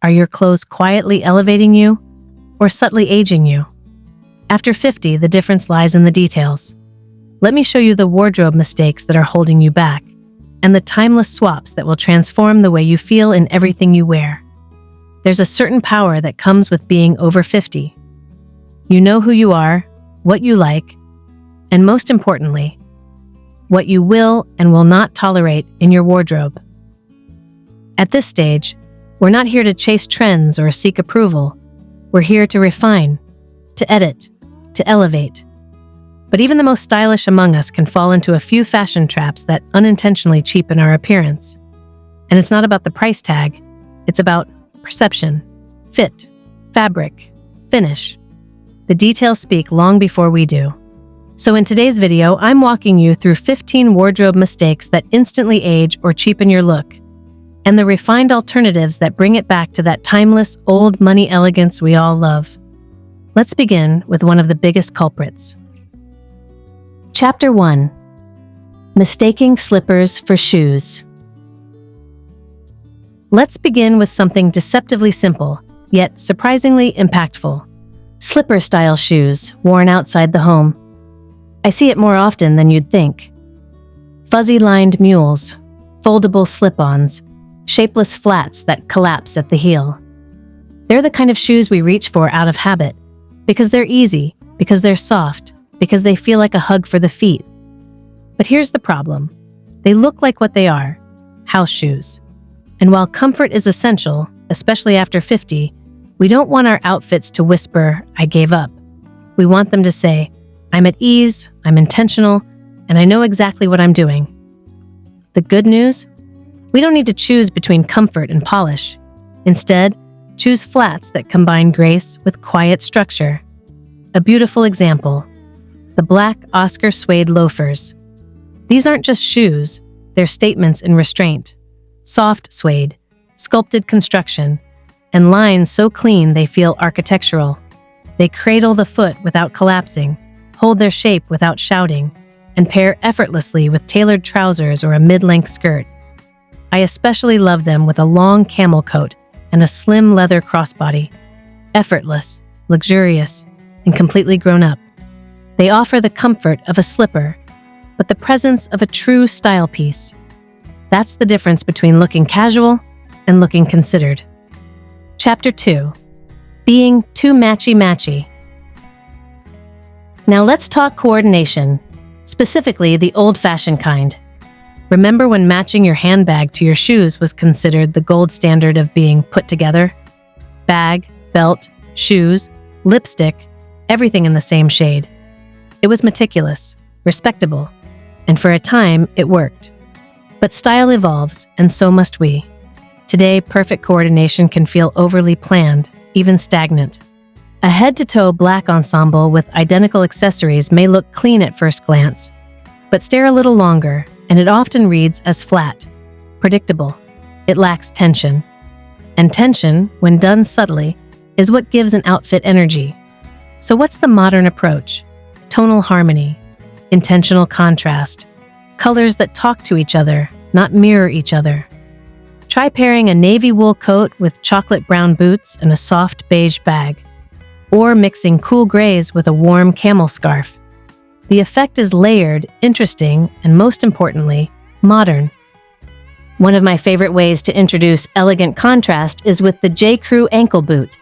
Are your clothes quietly elevating you or subtly aging you? After 50, the difference lies in the details. Let me show you the wardrobe mistakes that are holding you back and the timeless swaps that will transform the way you feel in everything you wear. There's a certain power that comes with being over 50. You know who you are, what you like, and most importantly, what you will and will not tolerate in your wardrobe. At this stage, we're not here to chase trends or seek approval. We're here to refine, to edit, to elevate. But even the most stylish among us can fall into a few fashion traps that unintentionally cheapen our appearance. And it's not about the price tag, it's about perception, fit, fabric, finish. The details speak long before we do. So in today's video, I'm walking you through 15 wardrobe mistakes that instantly age or cheapen your look, and the refined alternatives that bring it back to that timeless, old money elegance we all love. Let's begin with one of the biggest culprits. Chapter 1. Mistaking slippers for shoes. Let's begin with something deceptively simple, yet surprisingly impactful. Slipper-style shoes worn outside the home. I see it more often than you'd think. Fuzzy-lined mules, foldable slip-ons, shapeless flats that collapse at the heel. They're the kind of shoes we reach for out of habit, because they're easy, because they're soft, because they feel like a hug for the feet. But here's the problem. They look like what they are, house shoes. And while comfort is essential, especially after 50, we don't want our outfits to whisper, "I gave up." We want them to say, "I'm at ease, I'm intentional, and I know exactly what I'm doing." The good news? We don't need to choose between comfort and polish. Instead, choose flats that combine grace with quiet structure. A beautiful example: the black Oscar suede loafers. These aren't just shoes, they're statements in restraint. Soft suede, sculpted construction, and lines so clean they feel architectural. They cradle the foot without collapsing, hold their shape without shouting, and pair effortlessly with tailored trousers or a mid-length skirt. I especially love them with a long camel coat and a slim leather crossbody. Effortless, luxurious, and completely grown up. They offer the comfort of a slipper, but the presence of a true style piece. That's the difference between looking casual and looking considered. Chapter 2. Being too matchy-matchy. Now let's talk coordination, specifically the old-fashioned kind. Remember when matching your handbag to your shoes was considered the gold standard of being put together? Bag, belt, shoes, lipstick, everything in the same shade. It was meticulous, respectable, and for a time it worked. But style evolves, and so must we. Today, perfect coordination can feel overly planned, even stagnant. A head-to-toe black ensemble with identical accessories may look clean at first glance, but stare a little longer, and it often reads as flat, predictable. It lacks tension. And tension, when done subtly, is what gives an outfit energy. So what's the modern approach? Tonal harmony, intentional contrast, colors that talk to each other, not mirror each other. Try pairing a navy wool coat with chocolate brown boots and a soft beige bag, or mixing cool grays with a warm camel scarf. The effect is layered, interesting, and most importantly, modern. One of my favorite ways to introduce elegant contrast is with the J. Crew ankle boot.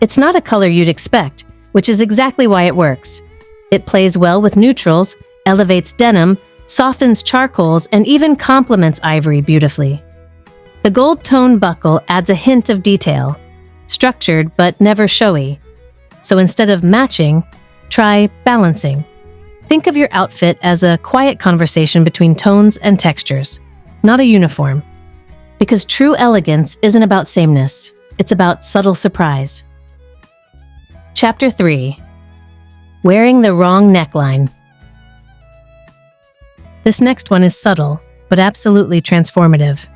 It's not a color you'd expect, which is exactly why it works. It plays well with neutrals, elevates denim, softens charcoals, and even complements ivory beautifully. The gold tone buckle adds a hint of detail, structured but never showy. So instead of matching, try balancing. Think of your outfit as a quiet conversation between tones and textures, not a uniform. Because true elegance isn't about sameness, it's about subtle surprise. Chapter 3. Wearing the wrong neckline. This next one is subtle, but absolutely transformative.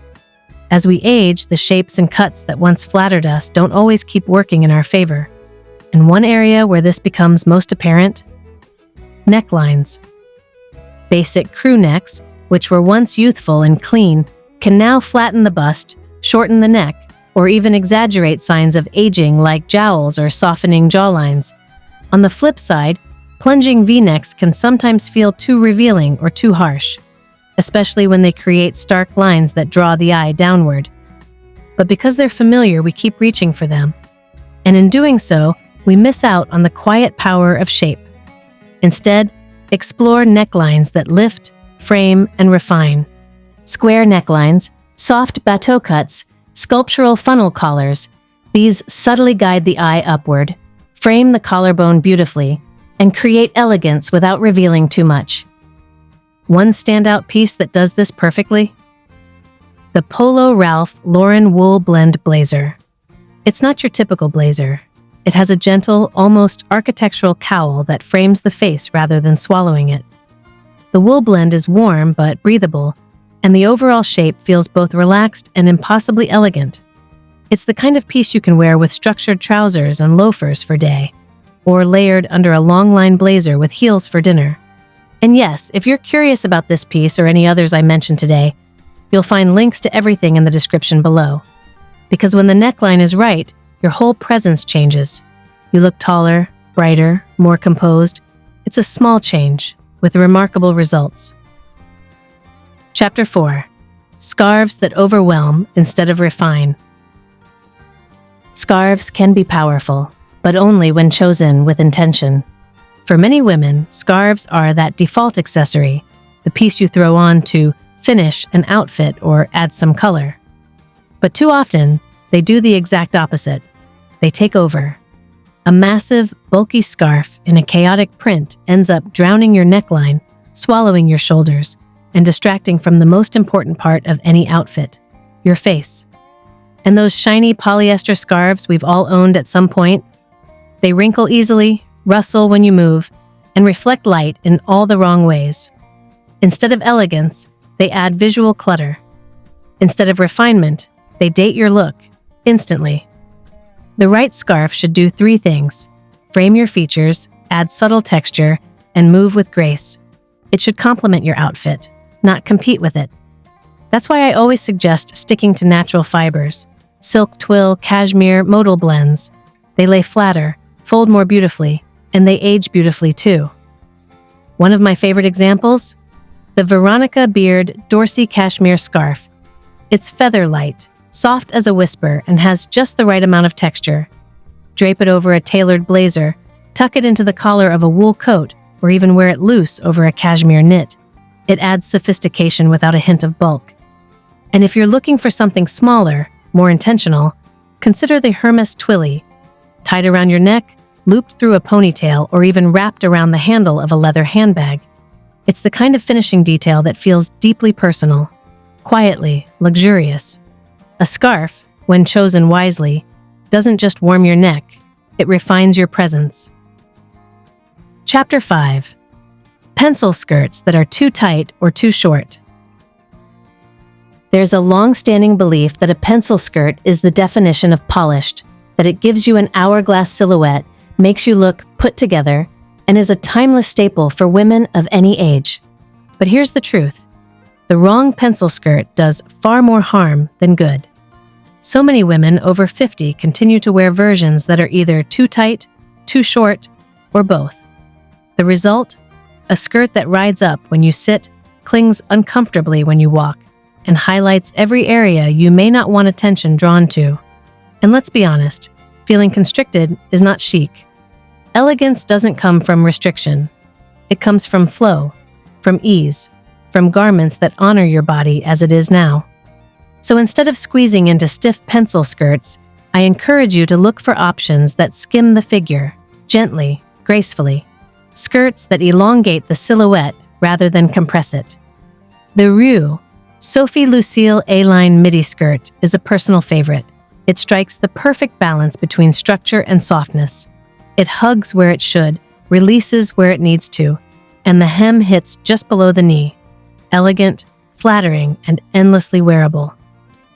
As we age, the shapes and cuts that once flattered us don't always keep working in our favor. And one area where this becomes most apparent? Necklines. Basic crew necks, which were once youthful and clean, can now flatten the bust, shorten the neck, or even exaggerate signs of aging like jowls or softening jawlines. On the flip side, plunging V-necks can sometimes feel too revealing or too harsh, especially when they create stark lines that draw the eye downward. But because they're familiar, we keep reaching for them. And in doing so, we miss out on the quiet power of shape. Instead, explore necklines that lift, frame, and refine. Square necklines, soft bateau cuts, sculptural funnel collars. These subtly guide the eye upward, frame the collarbone beautifully, and create elegance without revealing too much. One standout piece that does this perfectly? The Polo Ralph Lauren Wool Blend Blazer. It's not your typical blazer. It has a gentle, almost architectural cowl that frames the face rather than swallowing it. The wool blend is warm but breathable, and the overall shape feels both relaxed and impossibly elegant. It's the kind of piece you can wear with structured trousers and loafers for day, or layered under a long-line blazer with heels for dinner. And yes, if you're curious about this piece or any others I mentioned today, you'll find links to everything in the description below. Because when the neckline is right, your whole presence changes. You look taller, brighter, more composed. It's a small change, with remarkable results. Chapter 4. Scarves that overwhelm instead of refine. Scarves can be powerful, but only when chosen with intention. For many women, scarves are that default accessory, the piece you throw on to finish an outfit or add some color. But too often, they do the exact opposite. They take over. A massive, bulky scarf in a chaotic print ends up drowning your neckline, swallowing your shoulders, and distracting from the most important part of any outfit, your face. And those shiny polyester scarves we've all owned at some point, they wrinkle easily, rustle when you move, and reflect light in all the wrong ways. Instead of elegance, they add visual clutter. Instead of refinement, they date your look instantly. The right scarf should do 3 things: frame your features, add subtle texture, and move with grace. It should complement your outfit, not compete with it. That's why I always suggest sticking to natural fibers: silk, twill, cashmere, modal blends. They lay flatter, fold more beautifully, and they age beautifully too. One of my favorite examples? The Veronica Beard Dorsey Cashmere Scarf. It's feather light, soft as a whisper, and has just the right amount of texture. Drape it over a tailored blazer, tuck it into the collar of a wool coat, or even wear it loose over a cashmere knit. It adds sophistication without a hint of bulk. And if you're looking for something smaller, more intentional, consider the Hermes Twilly. Tied around your neck, looped through a ponytail, or even wrapped around the handle of a leather handbag. It's the kind of finishing detail that feels deeply personal, quietly luxurious. A scarf, when chosen wisely, doesn't just warm your neck, it refines your presence. Chapter 5. Pencil skirts that are too tight or too short. There's a long-standing belief that a pencil skirt is the definition of polished, that it gives you an hourglass silhouette, makes you look put together, and is a timeless staple for women of any age. But here's the truth. The wrong pencil skirt does far more harm than good. So many women over 50 continue to wear versions that are either too tight, too short, or both. The result? A skirt that rides up when you sit, clings uncomfortably when you walk, and highlights every area you may not want attention drawn to. And let's be honest, feeling constricted is not chic. Elegance doesn't come from restriction. It comes from flow, from ease, from garments that honor your body as it is now. So instead of squeezing into stiff pencil skirts, I encourage you to look for options that skim the figure, gently, gracefully. Skirts that elongate the silhouette rather than compress it. The Rue Sophie Lucille A-line midi skirt is a personal favorite. It strikes the perfect balance between structure and softness. It hugs where it should, releases where it needs to, and the hem hits just below the knee. Elegant, flattering, and endlessly wearable.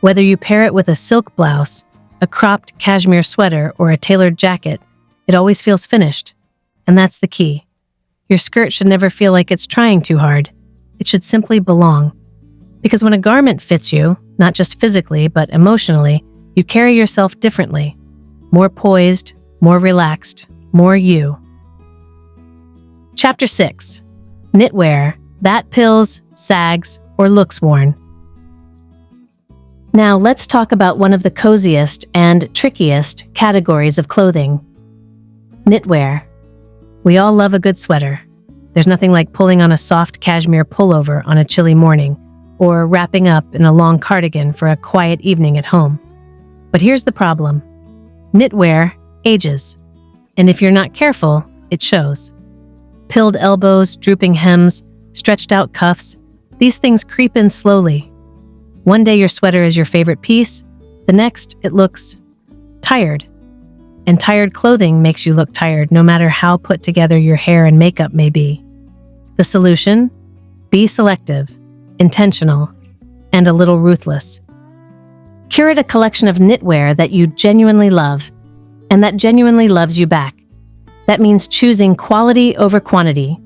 Whether you pair it with a silk blouse, a cropped cashmere sweater, or a tailored jacket, it always feels finished. And that's the key. Your skirt should never feel like it's trying too hard. It should simply belong. Because when a garment fits you, not just physically but emotionally, You carry yourself differently. More poised, more relaxed, more you. Chapter 6. Knitwear, that pills, sags, or looks worn. Now let's talk about one of the coziest and trickiest categories of clothing. Knitwear. We all love a good sweater. There's nothing like pulling on a soft cashmere pullover on a chilly morning, or wrapping up in a long cardigan for a quiet evening at home. But here's the problem. Knitwear ages, and if you're not careful, it shows. Pilled elbows, drooping hems, stretched out cuffs, these things creep in slowly. One day your sweater is your favorite piece, the next it looks tired. And tired clothing makes you look tired no matter how put together your hair and makeup may be. The solution? Be selective, intentional, and a little ruthless. Curate a collection of knitwear that you genuinely love, and that genuinely loves you back. That means choosing quality over quantity.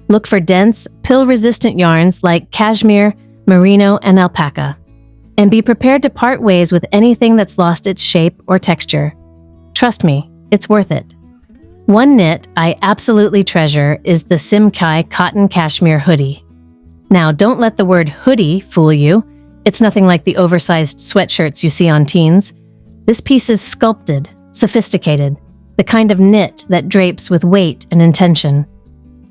Look for dense, pill-resistant yarns like cashmere, merino, and alpaca. And be prepared to part ways with anything that's lost its shape or texture. Trust me, it's worth it. One knit I absolutely treasure is the Simkai cotton cashmere hoodie. Now, don't let the word hoodie fool you. It's nothing like the oversized sweatshirts you see on teens. This piece is sculpted, sophisticated, the kind of knit that drapes with weight and intention.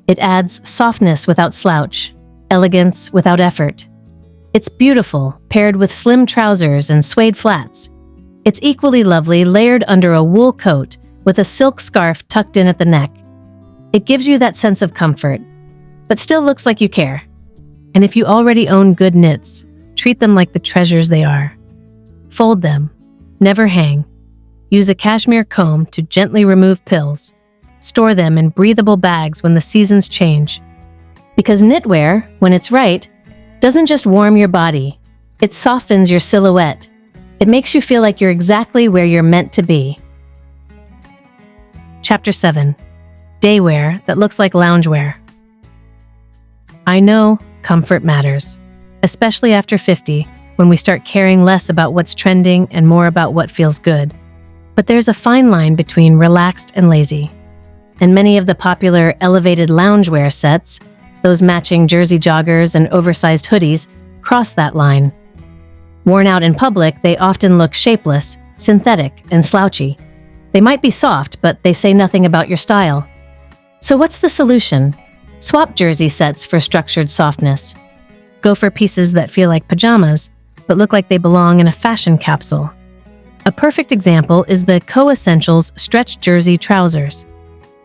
It adds softness without slouch, elegance without effort. It's beautiful, paired with slim trousers and suede flats. It's equally lovely layered under a wool coat with a silk scarf tucked in at the neck. It gives you that sense of comfort, but still looks like you care. And if you already own good knits, treat them like the treasures they are. Fold them. Never hang. Use a cashmere comb to gently remove pills. Store them in breathable bags when the seasons change. Because knitwear, when it's right, doesn't just warm your body. It softens your silhouette. It makes you feel like you're exactly where you're meant to be. Chapter 7. Daywear that looks like loungewear. I know comfort matters, especially after 50, when we start caring less about what's trending and more about what feels good. But there's a fine line between relaxed and lazy. And many of the popular elevated loungewear sets, those matching jersey joggers and oversized hoodies, cross that line. Worn out in public, they often look shapeless, synthetic, and slouchy. They might be soft, but they say nothing about your style. So what's the solution? Swap jersey sets for structured softness. Go for pieces that feel like pajamas, but look like they belong in a fashion capsule. A perfect example is the Co-Essentials stretch jersey trousers.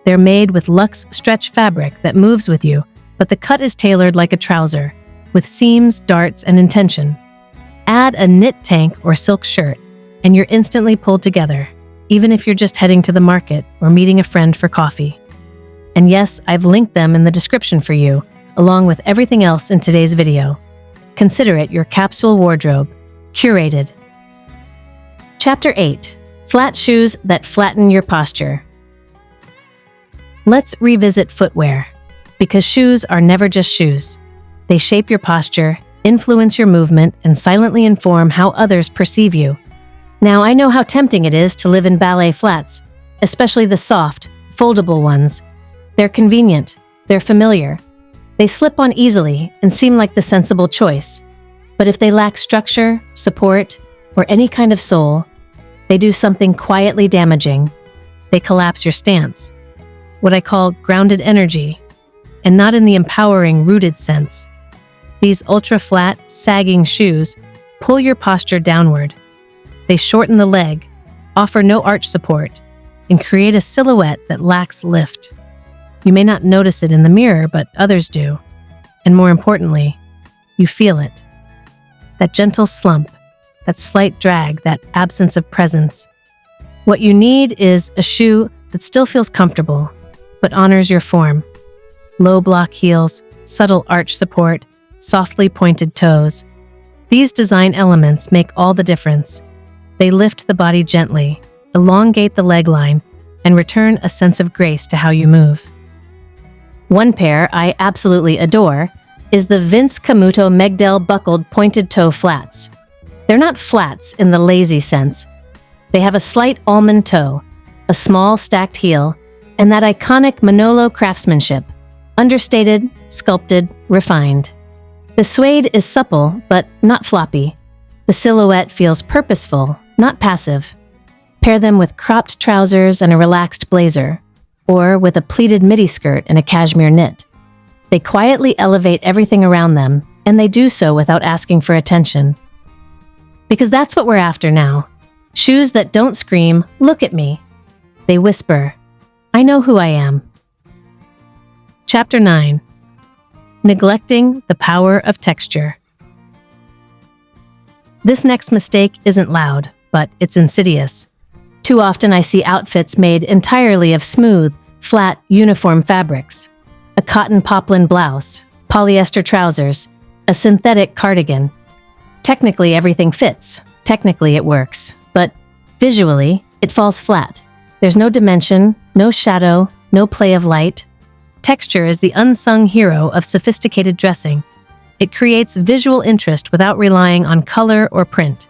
They're made with luxe stretch fabric that moves with you, but the cut is tailored like a trouser, with seams, darts, and intention. Add a knit tank or silk shirt, and you're instantly pulled together, even if you're just heading to the market or meeting a friend for coffee. And yes, I've linked them in the description for you, along with everything else in today's video. Consider it your capsule wardrobe, curated. Chapter 8. Flat shoes that flatten your posture. Let's revisit footwear, because shoes are never just shoes. They shape your posture, influence your movement, and silently inform how others perceive you. Now, I know how tempting it is to live in ballet flats, especially the soft, foldable ones. They're convenient, they're familiar. They slip on easily and seem like the sensible choice. But if they lack structure, support, or any kind of soul, they do something quietly damaging. They collapse your stance, what I call grounded energy, and not in the empowering, rooted sense. These ultra-flat, sagging shoes pull your posture downward. They shorten the leg, offer no arch support, and create a silhouette that lacks lift. You may not notice it in the mirror, but others do. And more importantly, you feel it. That gentle slump, that slight drag, that absence of presence. What you need is a shoe that still feels comfortable, but honors your form. Low block heels, subtle arch support, softly pointed toes. These design elements make all the difference. They lift the body gently, elongate the leg line, and return a sense of grace to how you move. One pair I absolutely adore is the Vince Camuto Megdal buckled pointed toe flats. They're not flats in the lazy sense, They have a slight almond toe, a small stacked heel, and that iconic Manolo craftsmanship, understated, sculpted, refined. The suede is supple, but not floppy. The silhouette feels purposeful, not passive. Pair them with cropped trousers and a relaxed blazer, or with a pleated midi skirt and a cashmere knit. They quietly elevate everything around them, and they do so without asking for attention. Because that's what we're after now. Shoes that don't scream, "Look at me." They whisper, "I know who I am." Chapter 9. Neglecting the power of texture. This next mistake isn't loud, but it's insidious. Too often I see outfits made entirely of smooth, flat, uniform fabrics. A cotton poplin blouse, polyester trousers, a synthetic cardigan. Technically everything fits, technically it works, but visually it falls flat. There's no dimension, no shadow, no play of light. Texture is the unsung hero of sophisticated dressing. It creates visual interest without relying on color or print.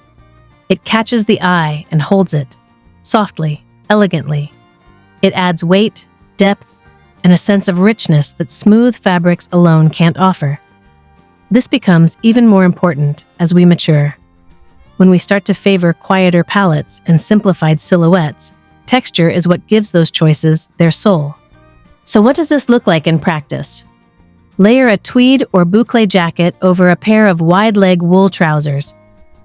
It catches the eye and holds it, softly, elegantly. It adds weight, depth, and a sense of richness that smooth fabrics alone can't offer. This becomes even more important as we mature. When we start to favor quieter palettes and simplified silhouettes, texture is what gives those choices their soul. So what does this look like in practice? Layer a tweed or boucle jacket over a pair of wide-leg wool trousers.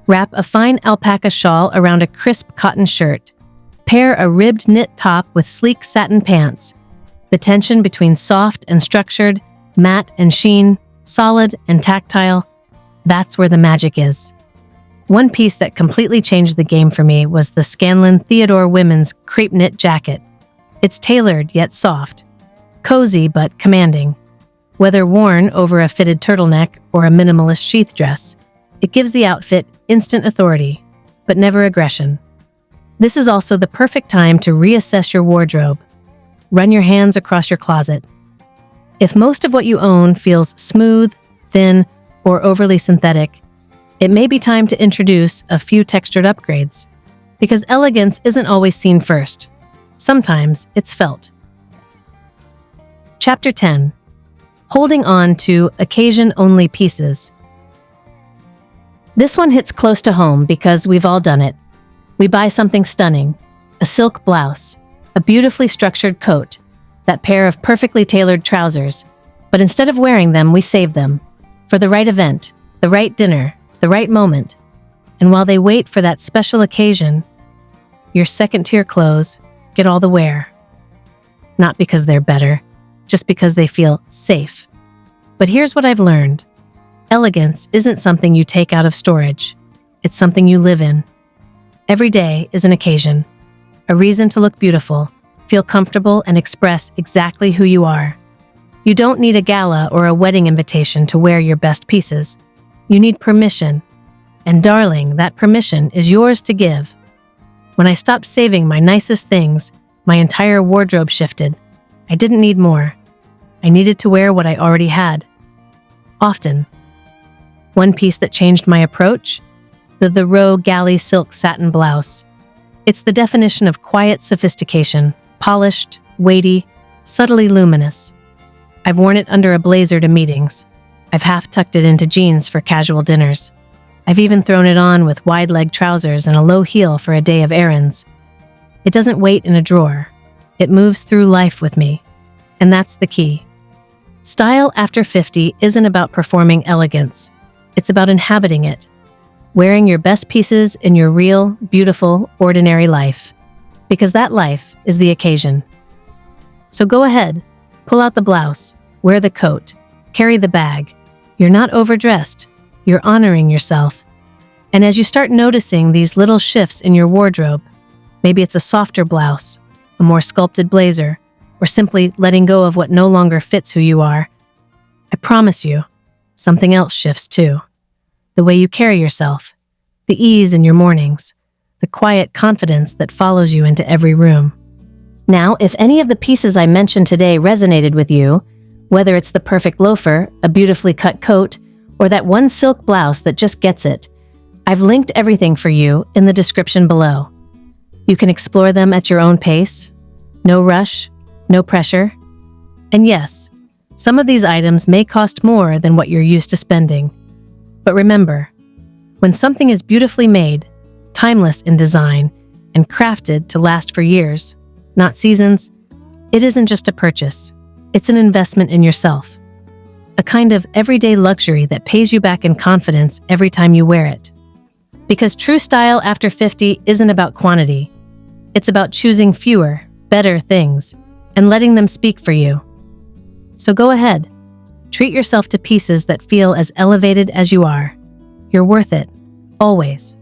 Wrap a fine alpaca shawl around a crisp cotton shirt. Pair a ribbed knit top with sleek satin pants. The tension between soft and structured, matte and sheen, solid and tactile, that's where the magic is. One piece that completely changed the game for me was the Scanlan Theodore women's crepe knit jacket. It's tailored yet soft, cozy but commanding. Whether worn over a fitted turtleneck or a minimalist sheath dress, it gives the outfit instant authority, but never aggression. This is also the perfect time to reassess your wardrobe. Run your hands across your closet. If most of what you own feels smooth, thin, or overly synthetic, it may be time to introduce a few textured upgrades. Because elegance isn't always seen first. Sometimes it's felt. Chapter 10. Holding on to occasion-only pieces. This one hits close to home because we've all done it. We buy something stunning, a silk blouse, a beautifully structured coat, that pair of perfectly tailored trousers, but instead of wearing them, we save them for the right event, the right dinner, the right moment. And while they wait for that special occasion, your second-tier clothes get all the wear. Not because they're better, just because they feel safe. But here's what I've learned. Elegance isn't something you take out of storage. It's something you live in. Every day is an occasion, a reason to look beautiful, feel comfortable, and express exactly who you are. You don't need a gala or a wedding invitation to wear your best pieces. You need permission. And darling, that permission is yours to give. When I stopped saving my nicest things, my entire wardrobe shifted. I didn't need more. I needed to wear what I already had. Often. One piece that changed my approach? The Roe Galley silk satin blouse. It's the definition of quiet sophistication, polished, weighty, subtly luminous. I've worn it under a blazer to meetings. I've half-tucked it into jeans for casual dinners. I've even thrown it on with wide-leg trousers and a low heel for a day of errands. It doesn't wait in a drawer. It moves through life with me. And that's the key. Style after 50 isn't about performing elegance. It's about inhabiting it. Wearing your best pieces in your real, beautiful, ordinary life. Because that life is the occasion. So go ahead, pull out the blouse, wear the coat, carry the bag. You're not overdressed. You're honoring yourself. And as you start noticing these little shifts in your wardrobe, maybe it's a softer blouse, a more sculpted blazer, or simply letting go of what no longer fits who you are, I promise you, something else shifts too. The way you carry yourself, the ease in your mornings, the quiet confidence that follows you into every room. Now, if any of the pieces I mentioned today resonated with you, whether it's the perfect loafer, a beautifully cut coat, or that one silk blouse that just gets it, I've linked everything for you in the description below. You can explore them at your own pace. No rush, no pressure. And yes, some of these items may cost more than what you're used to spending. But remember, when something is beautifully made, timeless in design, and crafted to last for years, not seasons, it isn't just a purchase. It's an investment in yourself. A kind of everyday luxury that pays you back in confidence every time you wear it. Because true style after 50 isn't about quantity. It's about choosing fewer, better things and letting them speak for you. So go ahead. Treat yourself to pieces that feel as elevated as you are. You're worth it. Always.